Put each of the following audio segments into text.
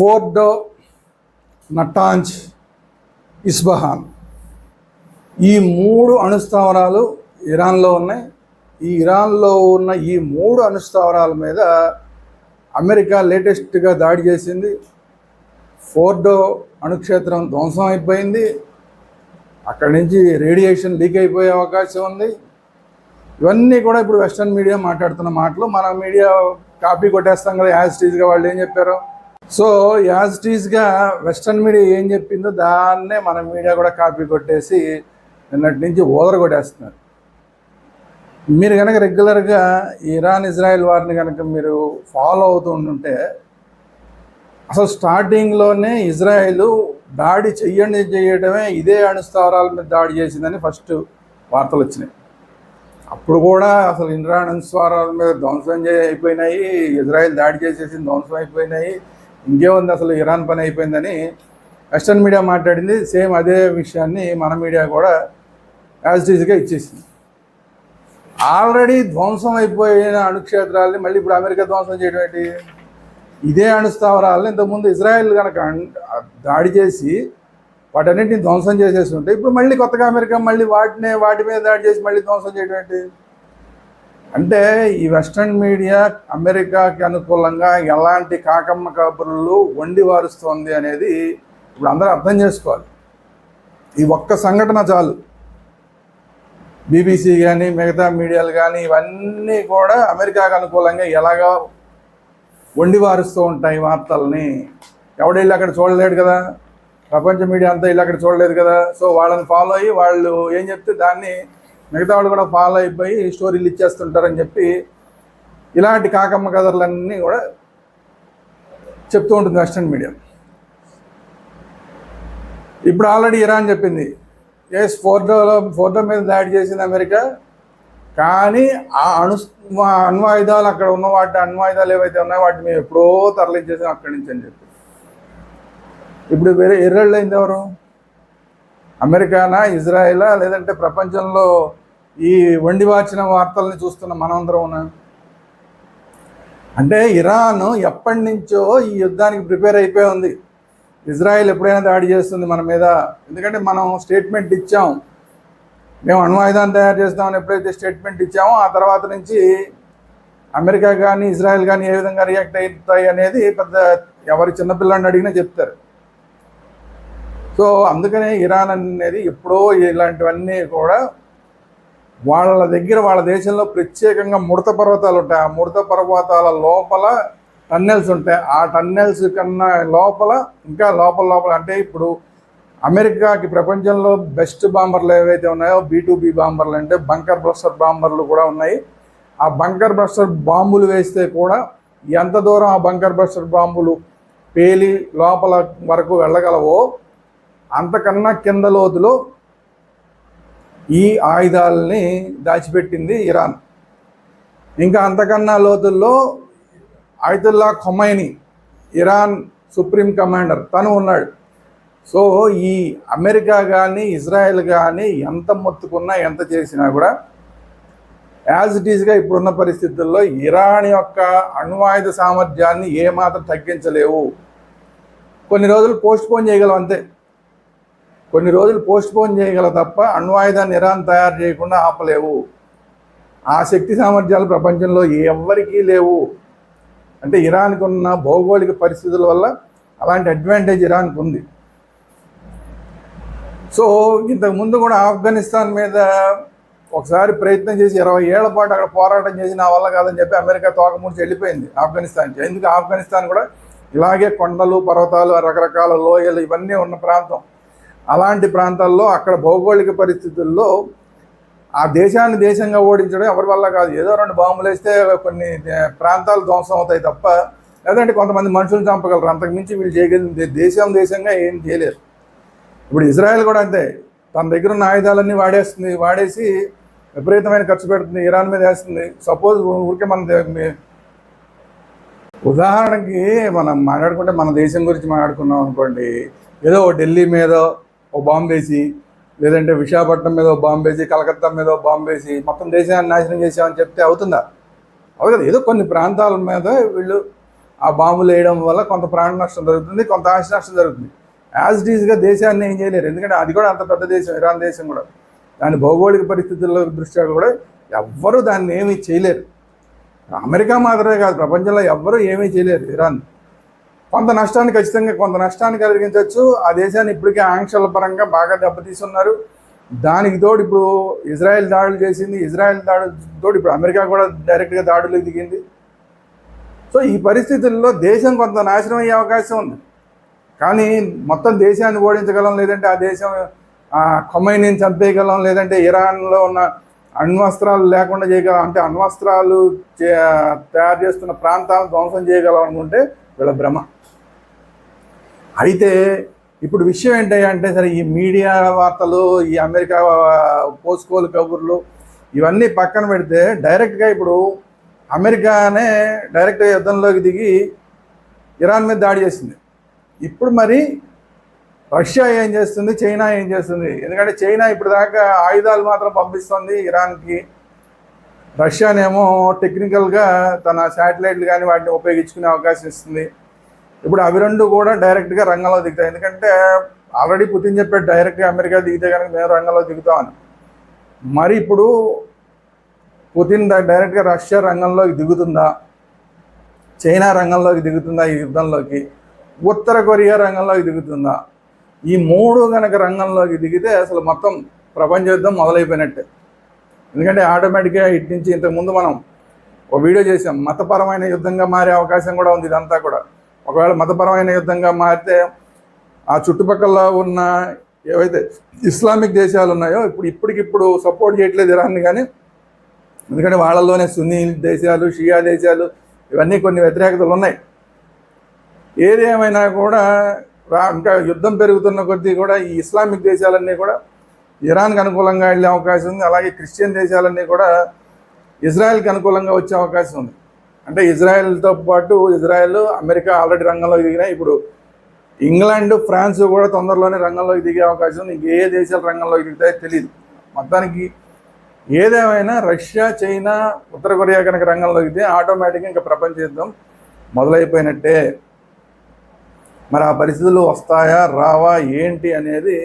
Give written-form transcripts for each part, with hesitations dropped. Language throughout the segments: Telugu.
ఫోర్డో, నటాంజ్, ఇస్ఫహాన్ ఈ 3 అణుస్థావరాలు ఇరాన్లో ఉన్నాయి. ఈ ఇరాన్లో ఉన్న ఈ 3 అణుస్థావరాల మీద అమెరికా లేటెస్ట్గా దాడి చేసింది. ఫోర్డో అణుక్షేత్రం ధ్వంసం అయిపోయింది. అక్కడి నుంచి రేడియేషన్ లీక్ అయిపోయే అవకాశం ఉంది. ఇవన్నీ కూడా ఇప్పుడు వెస్టర్న్ మీడియా మాట్లాడుతున్న మాటలు. మన మీడియా కాపీ కొట్టేస్తాం కదా యాజ్ టీజ్గా. వాళ్ళు ఏం చెప్పారో, సో యాజ్ టీజ్గా వెస్టర్న్ మీడియా ఏం చెప్పిందో దాన్నే మన మీడియా కూడా కాపీ కొట్టేసి నిన్నటి నుంచి కొట్టేస్తున్నారు. మీరు కనుక రెగ్యులర్గా ఇరాన్ ఇజ్రాయెల్ వారిని కనుక మీరు ఫాలో అవుతూ ఉంటుంటే, అసలు స్టార్టింగ్లోనే ఇజ్రాయెల్ దాడి చేయడమే ఇదే అణుస్థావరాల మీద దాడి చేసిందని ఫస్ట్ వార్తలు వచ్చినాయి. అప్పుడు కూడా అసలు ఇరాన్ అణుస్థావరాల మీద ధ్వంసం అయిపోయినాయి, ఇజ్రాయెల్ దాడి చేసేసి ధ్వంసం అయిపోయినాయి, ఇంకేముంది అసలు ఇరాన్ పని అయిపోయిందని వెస్టర్న్ మీడియా మాట్లాడింది. సేమ్ అదే విషయాన్ని మన మీడియా కూడా యాజ్ టీజ్గా ఇచ్చేసింది. ఆల్రెడీ ధ్వంసం అయిపోయిన అణుక్షేత్రాలని మళ్ళీ ఇప్పుడు అమెరికా ధ్వంసం చేయడం ఏంటి? ఇదే అణుస్థావరాలను ఇంతకుముందు ఇజ్రాయెల్ కనుక దాడి చేసి వాటన్నిటిని ధ్వంసం చేసేసి ఉంటే ఇప్పుడు మళ్ళీ కొత్తగా అమెరికా మళ్ళీ వాటి మీద దాడి చేసి మళ్ళీ ధ్వంసం చేయడం ఏంటి? అంటే ఈ వెస్ట్రన్ మీడియా అమెరికాకి అనుకూలంగా ఎలాంటి కాకమ్మ కబుర్లు వండి వారుస్తోంది అనేది ఇప్పుడు అందరూ అర్థం చేసుకోవాలి. ఈ ఒక్క సంఘటన చాలు. బీబీసీ కానీ మిగతా మీడియాలు కానీ ఇవన్నీ కూడా అమెరికాకు అనుకూలంగా ఎలాగా వండి వారుస్తూ ఉంటాయి వార్తల్ని. ఎవడెళ్ళి అక్కడ చూడలేడు కదా, ప్రపంచ మీడియా అంతా వెళ్ళి అక్కడ చూడలేదు కదా. సో వాళ్ళని ఫాలో అయ్యి వాళ్ళు ఏం చెప్తే దాన్ని మిగతా వాళ్ళు కూడా ఫాలో అయిపోయి స్టోరీలు ఇచ్చేస్తుంటారని చెప్పి ఇలాంటి కాకమ్మ కథలన్నీ కూడా చెప్తూ ఉంటుంది వెస్టర్న్ మీడియా. ఇప్పుడు ఆల్రెడీ ఇరాన్ చెప్పింది ఫోర్డో మీద దాడి చేసింది అమెరికా, కానీ ఆ అణ్వాయుధాలు అక్కడ ఉన్న అణ్వాయుధాలు ఏవైతే ఉన్నాయో వాటిని మేము ఎప్పుడో తరలించేసాం అక్కడి నుంచి అని చెప్పి. ఇప్పుడు వేరే ఎర్రళ్ళైంది ఎవరు? అమెరికానా, ఇజ్రాయెలా, లేదంటే ప్రపంచంలో ఈ వండి వార్చిన వార్తల్ని చూస్తున్న మనందరం ఉన్నా? అంటే ఇరాన్ ఎప్పటి నుంచో ఈ యుద్ధానికి ప్రిపేర్ అయిపోయి ఉంది. ఇజ్రాయెల్ ఎప్పుడైనా దాడి చేస్తుంది మన మీద, ఎందుకంటే మనం స్టేట్మెంట్ ఇచ్చాం, మేము అణ్వాయుధాన్ని తయారు చేస్తామని ఎప్పుడైతే స్టేట్మెంట్ ఇచ్చామో ఆ తర్వాత నుంచి అమెరికా కానీ ఇజ్రాయెల్ కానీ ఏ విధంగా రియాక్ట్ అవుతాయి అనేది పెద్ద ఎవరి చిన్నపిల్లని అడిగినా చెప్తారు. సో అందుకనే ఇరాన్ అనేది ఎప్పుడో ఇలాంటివన్నీ కూడా వాళ్ళ దేశంలో ప్రత్యేకంగా ముడత పర్వతాలు ఉంటాయి. ఆ ముడత పర్వతాల లోపల టన్నెల్స్ ఉంటాయి. ఆ టన్నెల్స్ కన్నా లోపల ఇంకా లోపల అంటే ఇప్పుడు అమెరికాకి ప్రపంచంలో బెస్ట్ బాంబర్లు ఏవైతే ఉన్నాయో B-2B బాంబర్లు, అంటే బంకర్ బస్టర్ బాంబర్లు కూడా ఉన్నాయి. ఆ బంకర్ బస్టర్ బాంబులు వేస్తే కూడా ఎంత దూరం ఆ బంకర్ బస్టర్ బాంబులు పేలి లోపల వరకు వెళ్ళగలవో అంతకన్నా కింద లోతులో ఈ ఆయుధాలని దాచిపెట్టింది ఇరాన్. ఇంకా అంతకన్నా లోతుల్లో Ayatollah Khomeini, Iran supreme commander, తను ఉన్నాడు. సో ఈ అమెరికా కానీ ఇజ్రాయెల్ కానీ ఎంత మొత్తుకున్నా ఎంత చేసినా కూడా యాజ్ ఇట్ ఈజ్గా ఇప్పుడున్న పరిస్థితుల్లో ఇరాన్ యొక్క అణ్వాయుధ సామర్థ్యాన్ని ఏమాత్రం తగ్గించలేవు. కొన్ని రోజులు పోస్ట్పోన్ చేయగలం అంతే, కొన్ని రోజులు పోస్ట్పోన్ చేయగల తప్ప అణ్వాయుధాన్ని ఇరాన్ తయారు చేయకుండా ఆపలేవు. ఆ శక్తి సామర్థ్యాలు ప్రపంచంలో ఎవ్వరికీ లేవు. అంటే ఇరాన్కి ఉన్న భౌగోళిక పరిస్థితుల వల్ల అలాంటి అడ్వాంటేజ్ ఇరాన్కి ఉంది. సో ఇంతకుముందు కూడా ఆఫ్ఘనిస్తాన్ మీద ఒకసారి ప్రయత్నం చేసి 20 ఏళ్ల పాటు అక్కడ పోరాటం చేసి నా వల్ల కాదని చెప్పి అమెరికా తోకముడిచి వెళ్ళిపోయింది ఆఫ్ఘనిస్తాన్కి. ఎందుకు? ఆఫ్ఘనిస్తాన్ కూడా ఇలాగే కొండలు, పర్వతాలు, రకరకాల లోయలు ఇవన్నీ ఉన్న ప్రాంతం. అలాంటి ప్రాంతాల్లో అక్కడ భౌగోళిక పరిస్థితుల్లో ఆ దేశాన్ని దేశంగా ఓడించడం ఎవరి వల్ల కాదు. ఏదో 2 బాంబులు వేస్తే కొన్ని ప్రాంతాలు ధ్వంసం అవుతాయి తప్ప, లేదంటే కొంతమంది మనుషులు చంపగలరు. అంతకుమించి వీళ్ళు చేయగలిగింది దేశంగా ఏం చేయలేరు. ఇప్పుడు ఇజ్రాయెల్ కూడా అంతే, తన దగ్గర ఉన్న ఆయుధాలన్నీ వాడేసి విపరీతమైన ఖర్చు పెడుతుంది, ఇరాన్ మీద వేస్తుంది. సపోజ్ ఊరికే ఉదాహరణకి మనం మాట్లాడుకుంటే మన దేశం గురించి మాట్లాడుకున్నాం అనుకోండి, ఏదో ఢిల్లీ మీద ఓ బాంబు వేసి, లేదంటే విశాఖపట్నం మీద ఓ బాంబు వేసి, కలకత్తా మీద ఓ బాంబు వేసి మొత్తం దేశాన్ని నాశనం చేసామని చెప్తే అవుతుందా? అవుతుంది. ఏదో కొన్ని ప్రాంతాల మీద వీళ్ళు ఆ బాంబులు వేయడం వల్ల కొంత ప్రాణ నష్టం జరుగుతుంది, కొంత ఆస్తి నష్టం జరుగుతుంది. యాజ్ ఇట్ ఈజ్గా దేశాన్ని ఏం చేయలేరు, ఎందుకంటే అది కూడా అంత పెద్ద దేశం, ఇరాన్ దేశం కూడా. దాని భౌగోళిక పరిస్థితుల దృష్ట్యా కూడా ఎవ్వరూ దాన్ని ఏమీ చేయలేరు. అమెరికా మాత్రమే కాదు, ప్రపంచంలో ఎవ్వరూ ఏమీ చేయలేరు ఇరాన్. కొంత నష్టాన్ని ఖచ్చితంగా కొంత నష్టాన్ని కలిగించవచ్చు. ఆ దేశాన్ని ఇప్పటికే ఆంక్షల పరంగా బాగా దెబ్బతీస్తున్నారు. దానికి తోడు ఇప్పుడు ఇజ్రాయెల్ దాడులు చేసింది, ఇజ్రాయెల్ దాడులు తోడు ఇప్పుడు అమెరికా కూడా డైరెక్ట్గా దాడులకు దిగింది. సో ఈ పరిస్థితుల్లో దేశం కొంత నాశనం అయ్యే అవకాశం ఉంది. కానీ మొత్తం దేశాన్ని ఓడించగలం, లేదంటే ఆ దేశం ఖొమైనీని చంపేయగలం, లేదంటే ఇరాన్లో ఉన్న అణ్వస్త్రాలు లేకుండా చేయగలం, అంటే అణ్వస్త్రాలు తయారు చేస్తున్న ప్రాంతాలను ధ్వంసం చేయగలం అనుకుంటే వీళ్ళ భ్రమ. అయితే ఇప్పుడు విషయం ఏంటంటే, సరే ఈ మీడియా వార్తలు, ఈ అమెరికా పోస్కోలు కబుర్లు ఇవన్నీ పక్కన పెడితే డైరెక్ట్గా ఇప్పుడు అమెరికానే డైరెక్ట్గా యుద్ధంలోకి దిగి ఇరాన్ మీద దాడి చేసింది. ఇప్పుడు మరి రష్యా ఏం చేస్తుంది, చైనా ఏం చేస్తుంది? ఎందుకంటే చైనా ఇప్పుడు దాకా ఆయుధాలు మాత్రం పంపిస్తుంది ఇరాన్కి, రష్యానేమో టెక్నికల్గా తన శాటిలైట్లు కానీ వాటిని ఉపయోగించుకునే అవకాశం ఇస్తుంది. ఇప్పుడు అవి రెండు కూడా డైరెక్ట్గా రంగంలో దిగుతాయి. ఎందుకంటే ఆల్రెడీ పుతిన్ చెప్పాడు, డైరెక్ట్గా అమెరికా దిగితే కనుక మేము రంగంలో దిగుతామని. మరి ఇప్పుడు పుతిన్ డైరెక్ట్గా రష్యా రంగంలోకి దిగుతుందా, చైనా రంగంలోకి దిగుతుందా ఈ యుద్ధంలోకి, ఉత్తర కొరియా రంగంలోకి దిగుతుందా? ఈ మూడు కనుక రంగంలోకి దిగితే అసలు మొత్తం ప్రపంచ యుద్ధం మొదలైపోయినట్టే. ఎందుకంటే ఆటోమేటిక్గా ఇటు నుంచి ఇంతకుముందు మనం ఒక వీడియో చేసాం, మతపరమైన యుద్ధంగా మారే అవకాశం కూడా ఉంది ఇదంతా కూడా. ఒకవేళ మతపరమైన యుద్ధంగా మారితే ఆ చుట్టుపక్కల ఉన్న ఏవైతే ఇస్లామిక్ దేశాలు ఉన్నాయో ఇప్పటికిప్పుడు సపోర్ట్ చేయట్లేదు ఇరాన్ని, కానీ ఎందుకంటే వాళ్ళలోనే సున్నీ దేశాలు, షియా దేశాలు ఇవన్నీ కొన్ని వ్యతిరేకతలు ఉన్నాయి. ఏది ఏమైనా కూడా ఇంకా యుద్ధం పెరుగుతున్న కొద్దీ కూడా ఈ ఇస్లామిక్ దేశాలన్నీ కూడా ఇరాన్కి అనుకూలంగా వెళ్ళే అవకాశం ఉంది. అలాగే క్రిస్టియన్ దేశాలన్నీ కూడా ఇజ్రాయెల్కి అనుకూలంగా వచ్చే అవకాశం ఉంది. అంటే ఇజ్రాయెల్తో పాటు ఇజ్రాయెల్, అమెరికా ఆల్రెడీ రంగంలోకి దిగినాయి. ఇప్పుడు ఇంగ్లాండ్, ఫ్రాన్స్ కూడా తొందరలోనే రంగంలోకి దిగే అవకాశం ఉంది. ఇంకే దేశాలు రంగంలోకి దిగుతాయో తెలియదు. మొత్తానికి ఏదేమైనా రష్యా, చైనా, ఉత్తర కొరియా కనుక రంగంలోకి దిగితే ఆటోమేటిక్గా ఇంకా ప్రపంచ యుద్ధం మొదలైపోయినట్టే. మరి ఆ పరిస్థితులు వస్తాయా, రావా, ఏంటి అనేది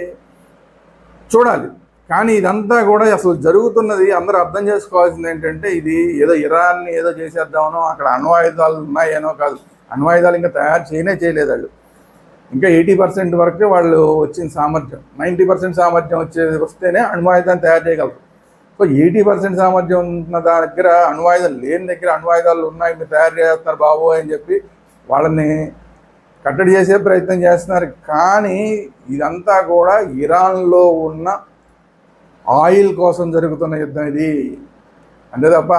చూడాలి. కానీ ఇదంతా కూడా అసలు జరుగుతున్నది అందరూ అర్థం చేసుకోవాల్సింది ఏంటంటే, ఇది ఏదో ఇరాన్ని ఏదో చేసేద్దామనో, అక్కడ అణ్వాయుధాలు ఉన్నాయేనో కాదు. అణ్వాయుధాలు ఇంకా తయారు చేయలేదు వాళ్ళు. ఇంకా 80% వరకే వాళ్ళు వచ్చిన సామర్థ్యం. 90% సామర్థ్యం వస్తేనే అణ్వాయుధాన్ని తయారు చేయగలరు. సో 80% సామర్థ్యం ఉన్న దగ్గర, అణ్వాయుధాలు లేని దగ్గర అణ్వాయుధాలు ఉన్నాయి, మీరు తయారు చేస్తున్నారు బాబు అని చెప్పి వాళ్ళని కట్టడి చేసే ప్రయత్నం చేస్తున్నారు. కానీ ఇదంతా కూడా ఇరాన్లో ఉన్న ఆయిల్ కోసం జరుగుతున్న యుద్ధం ఇది. అంతే తప్ప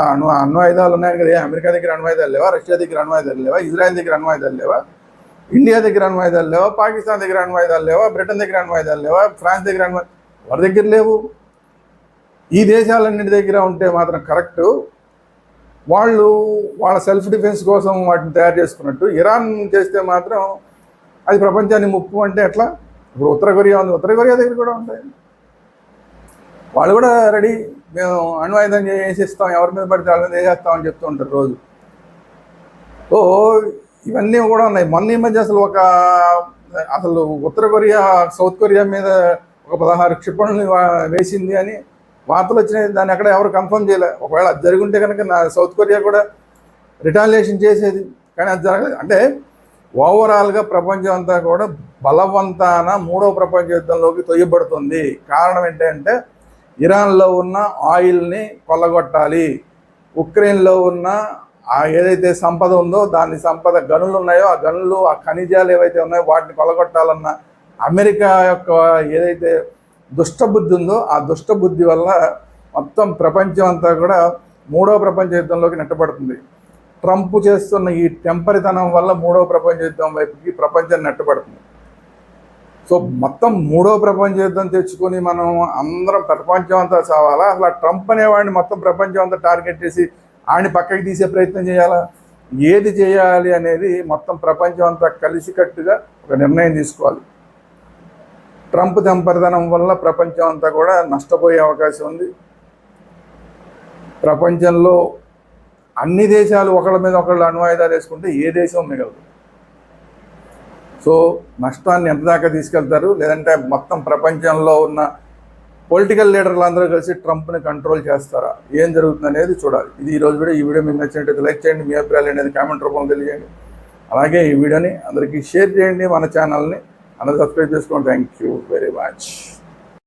అణ్వాయుధాలు ఉన్నాయి కదా, అమెరికా దగ్గర అణ్వాయుధాలు లేవా, రష్యా దగ్గర అణ్వాయుధాలు లేవా, ఇజ్రాయెల్ దగ్గర అణ్వాయుధాలు లేవా, ఇండియా దగ్గర అణ్వాయుధాలు లేవా, పాకిస్తాన్ దగ్గర అణ్వాయుధాలు లేవా, బ్రిటన్ దగ్గర అణ్వాయుధాలు లేవా, ఫ్రాన్స్ దగ్గర ఎవరి దగ్గర లేవు. ఈ దేశాలన్నింటి దగ్గర ఉంటే మాత్రం కరెక్టు, వాళ్ళు వాళ్ళ సెల్ఫ్ డిఫెన్స్ కోసం వాటిని తయారు చేసుకున్నట్టు. ఇరాన్ చేస్తే మాత్రం అది ప్రపంచానికి ముప్పు. అంటే ఎట్లా? ఇప్పుడు ఉత్తర కొరియా ఉంది, ఉత్తర కొరియా దగ్గర కూడా ఉంటాయి. వాళ్ళు కూడా రెడీ, మేము అణ్వాయుధం చేసేస్తాం, ఎవరి మీద పడితే వాళ్ళ మీద వేసేస్తామని చెప్తూ ఉంటారు రోజు. సో ఇవన్నీ కూడా ఉన్నాయి. మొన్న ఈ మధ్య అసలు ఉత్తర కొరియా సౌత్ కొరియా మీద ఒక 16 క్షిపణులు వేసింది అని వార్తలు వచ్చినాయి. దాన్ని ఎక్కడ ఎవరు కన్ఫర్మ్ చేయలే. ఒకవేళ అది జరుగుంటే కనుక సౌత్ కొరియా కూడా రిటాలియేషన్ చేసేది, కానీ అది జరగలేదు. అంటే ఓవరాల్గా ప్రపంచం అంతా కూడా బలవంతాన మూడవ ప్రపంచ యుద్ధంలోకి తొయ్యబడుతుంది. కారణం ఏంటంటే ఇరాన్లో ఉన్న ఆయిల్ని కొల్లగొట్టాలి, ఉక్రెయిన్లో ఉన్న ఏదైతే సంపద ఉందో దాని సంపద గనులు ఉన్నాయో ఆ గనులు, ఆ ఖనిజాలు ఏవైతే ఉన్నాయో వాటిని కొల్లగొట్టాలన్న అమెరికా యొక్క ఏదైతే దుష్టబుద్ధి ఉందో ఆ దుష్టబుద్ధి వల్ల మొత్తం ప్రపంచం అంతా కూడా మూడవ ప్రపంచ యుద్ధంలోకి నెట్టబడుతుంది. ట్రంప్ చేస్తున్న ఈ టెంపరితనం వల్ల మూడవ ప్రపంచ యుద్ధం వైపుకి ప్రపంచం నెట్టబడుతుంది. సో మొత్తం మూడవ ప్రపంచ యుద్ధం తెచ్చుకొని మనం అందరం ప్రపంచం అంతా చావాలా? అసలు ట్రంప్ అనేవాడిని మొత్తం ప్రపంచం అంతా టార్గెట్ చేసి ఆయన పక్కకి తీసే ప్రయత్నం చేయాలా? ఏది చేయాలి అనేది మొత్తం ప్రపంచం అంతా కలిసికట్టుగా ఒక నిర్ణయం తీసుకోవాలి. ట్రంప్ తెంపరితనం వల్ల ప్రపంచం అంతా కూడా నష్టపోయే అవకాశం ఉంది. ప్రపంచంలో అన్ని దేశాలు ఒకళ్ళ మీద ఒకళ్ళు అణ్వాయుధాలు వేసుకుంటే ఏ దేశం మిగలదు. సో నష్టాన్ని ఎంత దాకా తీసుకెళ్తారు, లేదంటే మొత్తం ప్రపంచంలో ఉన్న పొలిటికల్ లీడర్లు అందరూ కలిసి ట్రంప్ని కంట్రోల్ చేస్తారా, ఏం జరుగుతుంది అనేది చూడాలి. ఇది ఈరోజు వీడియో. ఈ వీడియో మీకు నచ్చినట్లయితే లైక్ చేయండి, మీ అభిప్రాయాలు అనేది కామెంట్ రూపంలో తెలియజేయండి. అలాగే ఈ వీడియోని అందరికీ షేర్ చేయండి, మన ఛానల్ని అందరూ సబ్స్క్రైబ్ చేసుకోండి. Thank you very much.